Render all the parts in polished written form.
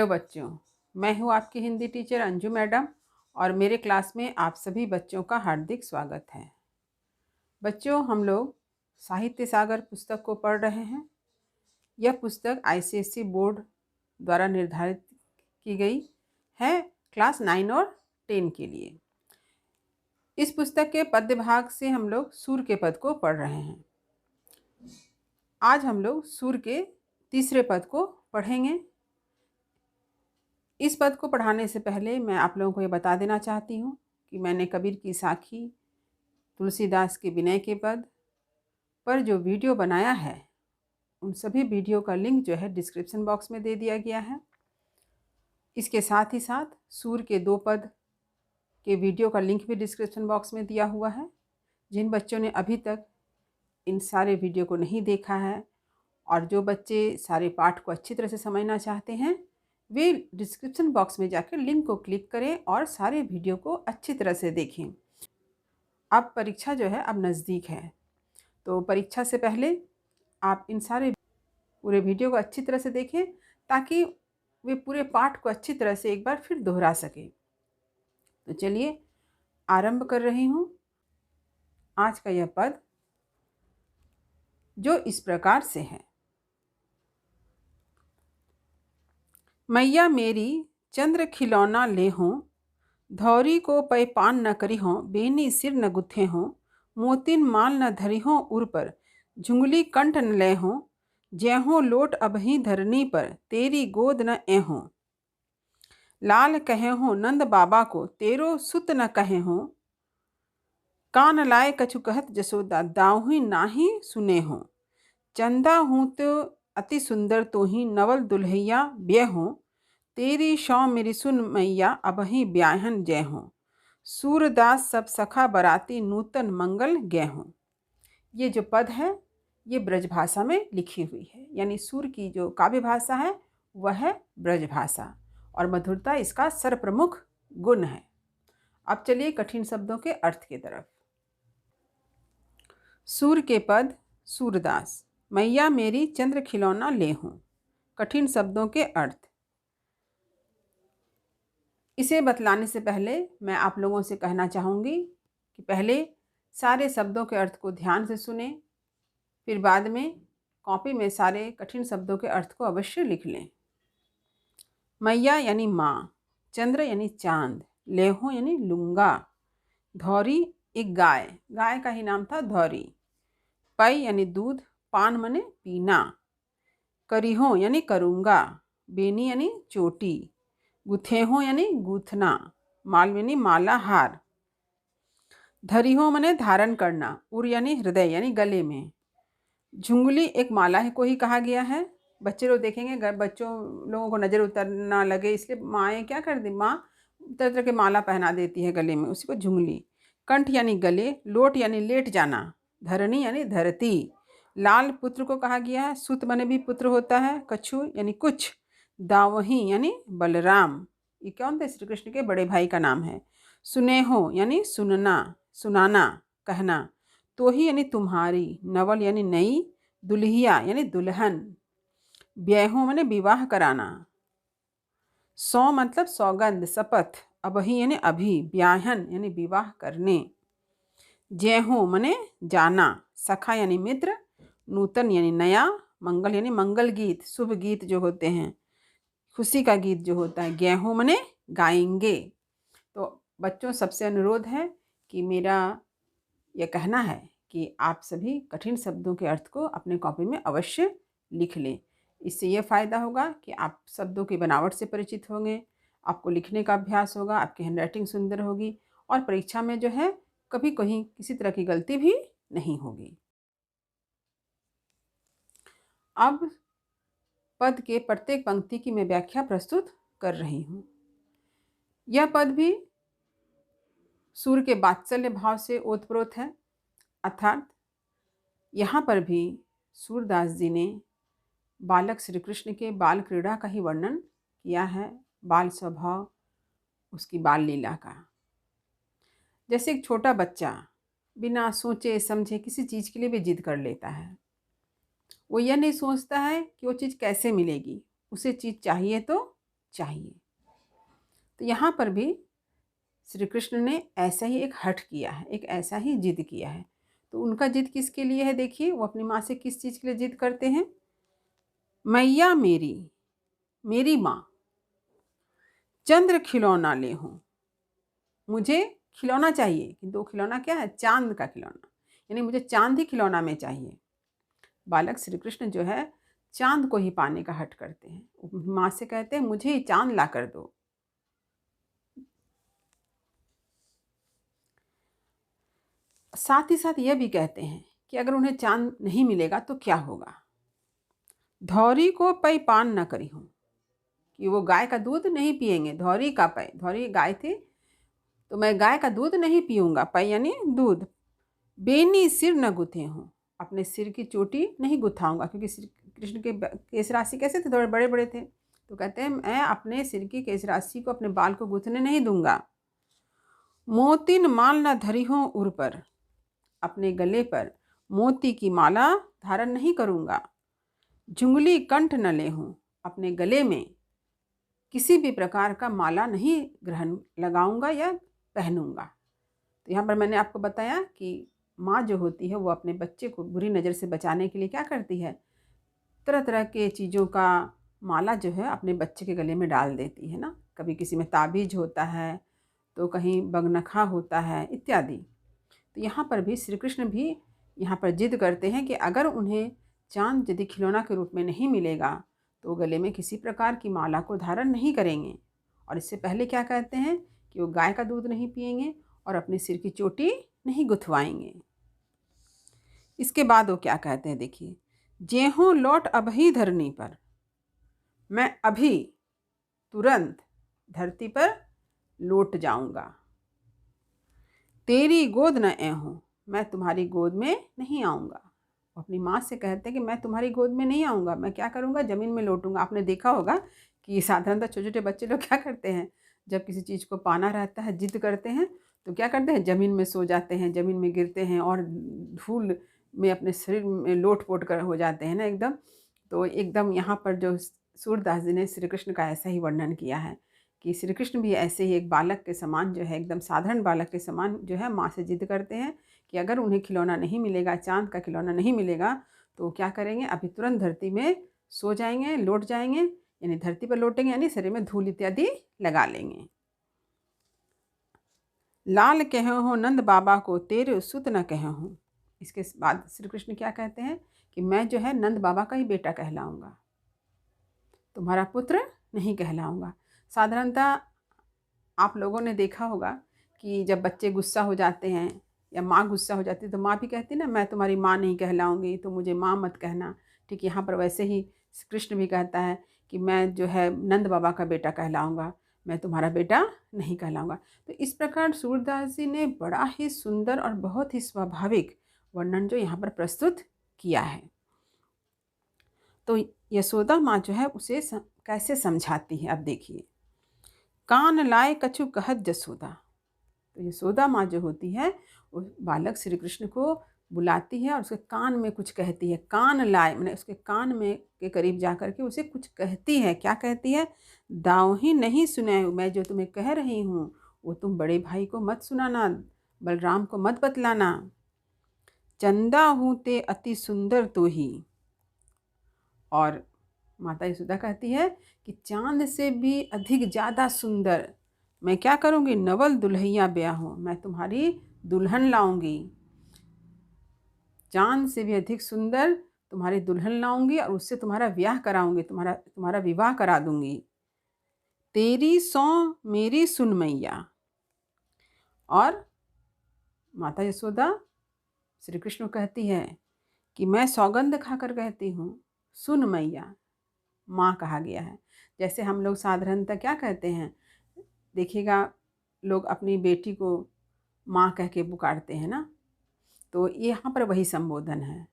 बच्चों, मैं हूँ आपकी हिंदी टीचर अंजू मैडम और मेरे क्लास में आप सभी बच्चों का हार्दिक स्वागत है। बच्चों, हम लोग साहित्य सागर पुस्तक को पढ़ रहे हैं। यह पुस्तक आईसीएसई बोर्ड द्वारा निर्धारित की गई है क्लास 9 और 10 के लिए। इस पुस्तक के पद्य भाग से हम लोग सूर के पद को पढ़ रहे हैं। आज हम लोग सूर के तीसरे पद को पढ़ेंगे। इस पद को पढ़ाने से पहले मैं आप लोगों को ये बता देना चाहती हूँ कि मैंने कबीर की साखी, तुलसीदास के विनय के पद पर जो वीडियो बनाया है, उन सभी वीडियो का लिंक जो है डिस्क्रिप्शन बॉक्स में दे दिया गया है। इसके साथ ही साथ सूर के 2 पद के वीडियो का लिंक भी डिस्क्रिप्शन बॉक्स में दिया हुआ है। जिन बच्चों ने अभी तक इन सारे वीडियो को नहीं देखा है और जो बच्चे सारे पाठ को अच्छी तरह से समझना चाहते हैं, वे डिस्क्रिप्शन बॉक्स में जाकर लिंक को क्लिक करें और सारे वीडियो को अच्छी तरह से देखें। अब परीक्षा जो है अब नज़दीक है, तो परीक्षा से पहले आप इन सारे पूरे वीडियो को अच्छी तरह से देखें ताकि वे पूरे पाठ को अच्छी तरह से एक बार फिर दोहरा सकें। तो चलिए आरंभ कर रही हूँ आज का यह पद, जो इस प्रकार से है। मैया मेरी चंद्र खिलौना ले हों, धौरी को पै पान न करी हों, बेनी सिर न गुथे हों, मोतिन माल न धरी हों उर पर, झुंगली कंठ न ले हों, जय लोट अबही धरनी पर, तेरी गोद न ए हों। लाल कहे हों नंद बाबा को, तेरो सुत न कहे हों, कान लाए कछु कहत जसोदा, दाहुई नाही सुने हों। चंदा हूँ तो अति सुंदर तो ही, नवल दुल्हैया ब्य हों, तेरी शौ मेरी सुन मैया, अबही ब्याहन जय हों। सूरदास सब सखा बराती, नूतन मंगल गय हों। ये जो पद है ये ब्रजभाषा में लिखी हुई है, यानी सूर की जो काव्य भाषा है वह है ब्रजभाषा और मधुरता इसका सर्वप्रमुख गुण है। अब चलिए कठिन शब्दों के अर्थ की तरफ। सूर के पद सूरदास, मैया मेरी चंद्र खिलौना ले हों। कठिन शब्दों के अर्थ। इसे बतलाने से पहले मैं आप लोगों से कहना चाहूँगी कि पहले सारे शब्दों के अर्थ को ध्यान से सुने, फिर बाद में कॉपी में सारे कठिन शब्दों के अर्थ को अवश्य लिख लें। मैया यानी माँ, चंद्र यानी चांद, लेहो यानी लूंगा, धौरी एक गाय, गाय का ही नाम था धौरी, पै यानी दूध, पान मने पीना, करिहो यानी करूँगा, बेनी यानी चोटी, गुथेहो यानी गूथना, माल यानी माला हार, धरिहो मने धारण करना, उर यानी हृदय यानी गले में, झुंगली एक माला को ही कहा गया है। बच्चे लोग देखेंगे, बच्चों लोगों को नज़र उतरना लगे इसलिए माएँ क्या कर दी, माँ तरह तरह के माला पहना देती है गले में, उसी को झुंगली। कंठ यानी गले, लोट यानी लेट जाना, धरनी यानी धरती, लाल पुत्र को कहा गया है, सुत बने भी पुत्र होता है, कछु यानी कुछ, दावही यानी बलराम, ये कौन थे, श्री कृष्ण के बड़े भाई का नाम है, सुनेहो यानी सुनना, सुनाना, कहना, तो ही यानी तुम्हारी, नवल यानी नई, दुल्हिया यानी दुल्हन, ब्याहो यानी विवाह कराना, सौ मतलब सौगंध शपथ, अबही यानी अभी, ब्याहन यानी विवाह करने, जयहो मने जाना, सखा यानी मित्र, नूतन यानी नया, मंगल यानी मंगल गीत, शुभ गीत जो होते हैं, खुशी का गीत जो होता है, गेहूँ मने गाएंगे। तो बच्चों सबसे अनुरोध है कि मेरा यह कहना है कि आप सभी कठिन शब्दों के अर्थ को अपने कॉपी में अवश्य लिख लें। इससे यह फ़ायदा होगा कि आप शब्दों की बनावट से परिचित होंगे, आपको लिखने का अभ्यास होगा, आपकी हैंडराइटिंग सुंदर होगी और परीक्षा में जो है कभी कहीं किसी तरह की गलती भी नहीं होगी। अब पद के प्रत्येक पंक्ति की मैं व्याख्या प्रस्तुत कर रही हूँ। यह पद भी सूर के वात्सल्य भाव से ओतप्रोत है, अर्थात यहाँ पर भी सूरदास जी ने बालक श्री कृष्ण के बाल क्रीड़ा का ही वर्णन किया है, बाल स्वभाव, उसकी बाल लीला का। जैसे एक छोटा बच्चा बिना सोचे समझे किसी चीज़ के लिए भी जिद कर लेता है, वो यह नहीं सोचता है कि वो चीज़ कैसे मिलेगी, उसे चीज़ चाहिए तो चाहिए। तो यहाँ पर भी श्री कृष्ण ने ऐसा ही एक हठ किया है, एक ऐसा ही जिद किया है। तो उनका जिद किसके लिए है? देखिए, वो अपनी माँ से किस चीज़ के लिए जिद करते हैं? मैया मेरी, मेरी माँ, चंद्र खिलौना ले हूँ, मुझे खिलौना चाहिए। किंतु वो खिलौना क्या है? चांद का खिलौना, यानी मुझे चांद ही खिलौना में चाहिए। बालक श्री कृष्ण जो है चांद को ही पाने का हठ करते हैं। माँ से कहते हैं मुझे ही चांद ला कर दो। साथ ही साथ यह भी कहते हैं कि अगर उन्हें चांद नहीं मिलेगा तो क्या होगा? धौरी को पै पान न करी हूँ, कि वो गाय का दूध नहीं पिएंगे। धौरी का पै, धौरी गाय थी, तो मैं गाय का दूध नहीं पीऊँगा। पै यानी दूध। बेनी सिर न गुथे हूँ, अपने सिर की चोटी नहीं गुथाऊँगा, क्योंकि श्री कृष्ण के केश राशि कैसे थे? थोड़े बड़े बड़े थे। तो कहते हैं मैं अपने सिर की केश राशि को, अपने बाल को गुथने नहीं दूंगा। मोतिन माल न धरी हूँ उर पर, अपने गले पर मोती की माला धारण नहीं करूँगा। झुंगली कंठ न ले हूँ, अपने गले में किसी भी प्रकार का माला नहीं ग्रहण लगाऊंगा या पहनूंगा। तो यहाँ पर मैंने आपको बताया कि माँ जो होती है वो अपने बच्चे को बुरी नज़र से बचाने के लिए क्या करती है? तरह तरह के चीज़ों का माला जो है अपने बच्चे के गले में डाल देती है ना। कभी किसी में ताबीज होता है, तो कहीं बगनखा होता है, इत्यादि। तो यहाँ पर भी श्री कृष्ण भी यहाँ पर जिद करते हैं कि अगर उन्हें चांद यदि खिलौना के रूप में नहीं मिलेगा तो गले में किसी प्रकार की माला को धारण नहीं करेंगे। और इससे पहले क्या कहते हैं कि वो गाय का दूध नहीं पिएंगे और अपने सिर की चोटी नहीं गुथवाएंगे। इसके बाद वो क्या कहते हैं, देखिए, जेहूँ लौट अभी धरनी पर, मैं अभी तुरंत धरती पर लौट जाऊंगा। तेरी गोद न ऐहूँ, मैं तुम्हारी गोद में नहीं आऊँगा। अपनी माँ से कहते हैं कि मैं तुम्हारी गोद में नहीं आऊँगा, मैं क्या करूँगा? ज़मीन में लौटूंगा। आपने देखा होगा कि साधारणतः छोटे छोटे बच्चे लोग क्या करते हैं, जब किसी चीज़ को पाना रहता है, जिद करते हैं, तो क्या करते हैं? ज़मीन में सो जाते हैं, ज़मीन में गिरते हैं और धूल में अपने शरीर में लोट पोट कर हो जाते हैं ना एकदम। तो एकदम यहाँ पर जो सूरदास जी ने श्री कृष्ण का ऐसा ही वर्णन किया है कि श्री कृष्ण भी ऐसे ही एक बालक के समान जो है, एकदम साधारण बालक के समान जो है माँ से जिद करते हैं कि अगर उन्हें खिलौना नहीं मिलेगा, चांद का खिलौना नहीं मिलेगा, तो क्या करेंगे? अभी तुरंत धरती में सो जाएंगे, लौट जाएंगे, यानी धरती पर लौटेंगे, यानी शरीर में धूल इत्यादि लगा लेंगे। लाल कह हो नंद बाबा को, तेरे सुत न कह हूँ। इसके बाद श्री कृष्ण क्या कहते हैं कि मैं जो है नंद बाबा का ही बेटा कहलाऊँगा, तुम्हारा पुत्र नहीं कहलाऊँगा। साधारणतः आप लोगों ने देखा होगा कि जब बच्चे गुस्सा हो जाते हैं या माँ गुस्सा हो जाती है, तो माँ भी कहती है ना, मैं तुम्हारी माँ नहीं कहलाऊँगी, तो मुझे माँ मत कहना। ठीक, यहाँ पर वैसे ही कृष्ण भी कहता है कि मैं जो है नंद बाबा का बेटा कहलाऊँगा, मैं तुम्हारा बेटा नहीं कहलाऊँगा। तो इस प्रकार सूरदास जी ने बड़ा ही सुंदर और बहुत ही स्वाभाविक वर्णन जो यहाँ पर प्रस्तुत किया है। तो यशोदा माँ जो है उसे कैसे समझाती है, अब देखिए। कान लाए कछु कहत जसोदा। तो यशोदा माँ जो होती है वो बालक श्री कृष्ण को बुलाती है और उसके कान में कुछ कहती है। कान लाए मैंने उसके कान में के करीब जा कर के उसे कुछ कहती है। क्या कहती है? दाव ही नहीं सुने, मैं जो तुम्हें कह रही हूँ वो तुम बड़े भाई को मत सुनाना, बलराम को मत बतलाना। चंदा हूँ ते अति सुंदर तो ही। और माता यशोदा कहती है कि चांद से भी अधिक ज़्यादा सुंदर मैं क्या करूँगी? नवल दुल्हैया ब्याह हूँ, मैं तुम्हारी दुल्हन लाऊंगी। चांद से भी अधिक सुंदर तुम्हारी दुल्हन लाऊंगी और उससे तुम्हारा ब्याह कराऊंगी, तुम्हारा विवाह करा दूंगी। तेरी सौ मेरी सुन मैया। और माता यशोदा श्री कृष्ण कहती है कि मैं सौगंध खाकर कहती हूँ, सुन मैया। माँ कहा गया है। जैसे हम लोग साधारणतः क्या कहते हैं, देखिएगा, लोग अपनी बेटी को माँ कह के पुकारते हैं ना, तो यहाँ पर वही संबोधन है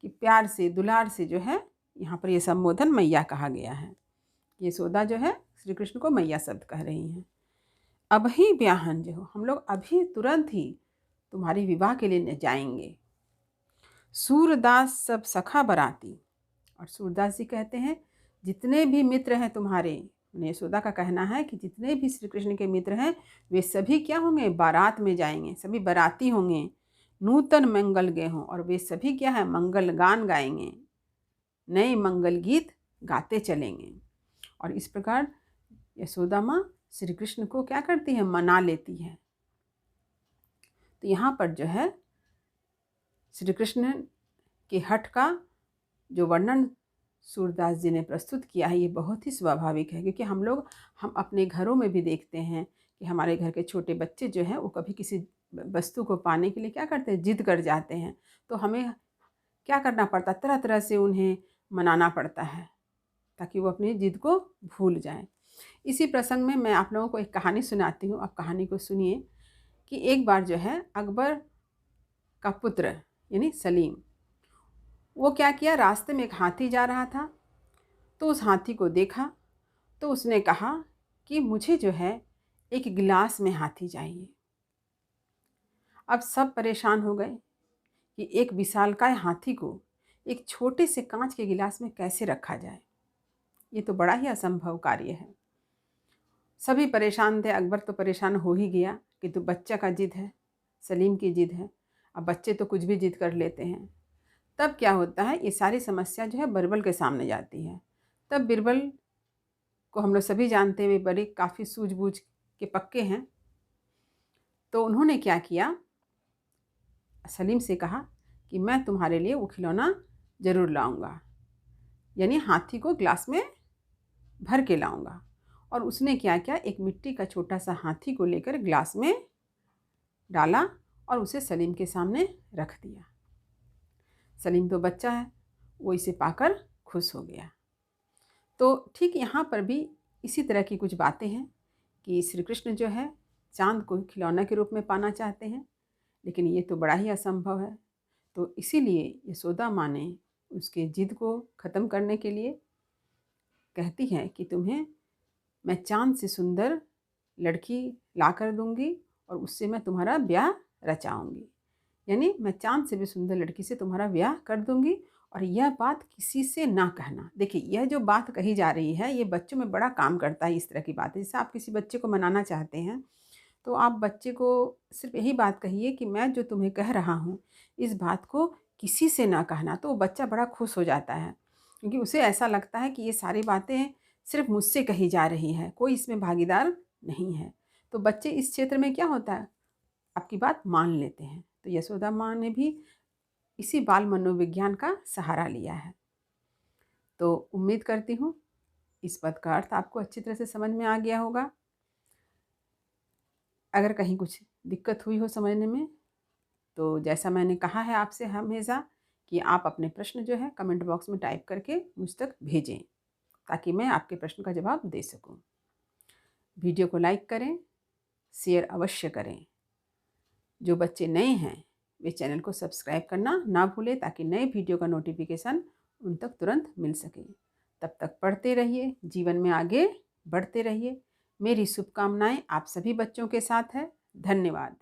कि प्यार से दुलार से जो है यहाँ पर ये संबोधन मैया कहा गया है। यशोदा जो है श्री कृष्ण को मैया शब्द कह रही हैं। अभी ब्याहन जो हो, हम लोग अभी तुरंत ही तुम्हारी विवाह के लिए जाएंगे। सूरदास सब सखा बराती। और सूरदास जी कहते हैं जितने भी मित्र हैं तुम्हारे यशोदा का कहना है कि जितने भी श्री कृष्ण के मित्र हैं वे सभी क्या होंगे, बारात में जाएंगे, सभी बाराती होंगे, नूतन मंगल गेहूँ, और वे सभी क्या है, मंगल गान गाएंगे, नए मंगल गीत गाते चलेंगे। और इस प्रकार यशोदा माँ श्री कृष्ण को क्या करती है, मना लेती है। तो यहाँ पर जो है श्री कृष्ण के हठ का जो वर्णन सूरदास जी ने प्रस्तुत किया है, ये बहुत ही स्वाभाविक है, क्योंकि हम अपने घरों में भी देखते हैं कि हमारे घर के छोटे बच्चे जो हैं वो कभी किसी वस्तु को पाने के लिए क्या करते हैं, जिद कर जाते हैं। तो हमें क्या करना पड़ता है, तरह तरह से उन्हें मनाना पड़ता है ताकि वो अपनी जिद को भूल जाएं। इसी प्रसंग में मैं आप लोगों को एक कहानी सुनाती हूँ। आप कहानी को सुनिए कि एक बार जो है अकबर का पुत्र यानी सलीम, वो क्या किया, रास्ते में एक हाथी जा रहा था। तो उस हाथी को देखा तो उसने कहा कि मुझे जो है एक गिलास में हाथी चाहिए। अब सब परेशान हो गए कि एक विशालकाय हाथी को एक छोटे से कांच के गिलास में कैसे रखा जाए, ये तो बड़ा ही असंभव कार्य है। सभी परेशान थे, अकबर तो परेशान हो ही गया कि तो बच्चा का जिद है, सलीम की जिद है। अब बच्चे तो कुछ भी जिद कर लेते हैं। तब क्या होता है, ये सारी समस्या जो है बिरबल के सामने जाती है। तब बिरबल को हम लोग सभी जानते हैं, वे बड़े काफ़ी सूझबूझ के पक्के हैं। तो उन्होंने क्या किया, सलीम से कहा कि मैं तुम्हारे लिए वो खिलौना ज़रूर लाऊंगा, यानी हाथी को ग्लास में भर के लाऊंगा। और उसने क्या किया, एक मिट्टी का छोटा सा हाथी को लेकर ग्लास में डाला और उसे सलीम के सामने रख दिया। सलीम तो बच्चा है, वो इसे पाकर खुश हो गया। तो ठीक यहाँ पर भी इसी तरह की कुछ बातें हैं कि श्री कृष्ण जो है चाँद को खिलौना के रूप में पाना चाहते हैं, लेकिन ये तो बड़ा ही असंभव है। तो इसीलिए यशोदा माँ ने उसके जिद को ख़त्म करने के लिए कहती है कि तुम्हें मैं चाँद से सुंदर लड़की ला कर दूँगी और उससे मैं तुम्हारा ब्याह रचाऊँगी, यानी मैं चाँद से भी सुंदर लड़की से तुम्हारा ब्याह कर दूँगी, और यह बात किसी से ना कहना। देखिए, यह जो बात कही जा रही है ये बच्चों में बड़ा काम करता है। इस तरह की बात है, जैसे आप किसी बच्चे को मनाना चाहते हैं तो आप बच्चे को सिर्फ यही बात कहिए कि मैं जो तुम्हें कह रहा हूँ इस बात को किसी से ना कहना। तो वो बच्चा बड़ा खुश हो जाता है, क्योंकि उसे ऐसा लगता है कि ये सारी बातें सिर्फ मुझसे कही जा रही है, कोई इसमें भागीदार नहीं है। तो बच्चे इस क्षेत्र में क्या होता है, आपकी बात मान लेते हैं। तो यशोदा माँ ने भी इसी बाल मनोविज्ञान का सहारा लिया है। तो उम्मीद करती हूँ इस पद का अर्थ आपको अच्छी तरह से समझ में आ गया होगा। अगर कहीं कुछ दिक्कत हुई हो समझने में, तो जैसा मैंने कहा है आपसे हमेशा कि आप अपने प्रश्न जो है कमेंट बॉक्स में टाइप करके मुझ तक भेजें, ताकि मैं आपके प्रश्न का जवाब दे सकूं। वीडियो को लाइक करें, शेयर अवश्य करें। जो बच्चे नए हैं वे चैनल को सब्सक्राइब करना ना भूलें, ताकि नए वीडियो का नोटिफिकेशन उन तक तुरंत मिल सके। तब तक पढ़ते रहिए, जीवन में आगे बढ़ते रहिए। मेरी शुभकामनाएं आप सभी बच्चों के साथ है। धन्यवाद।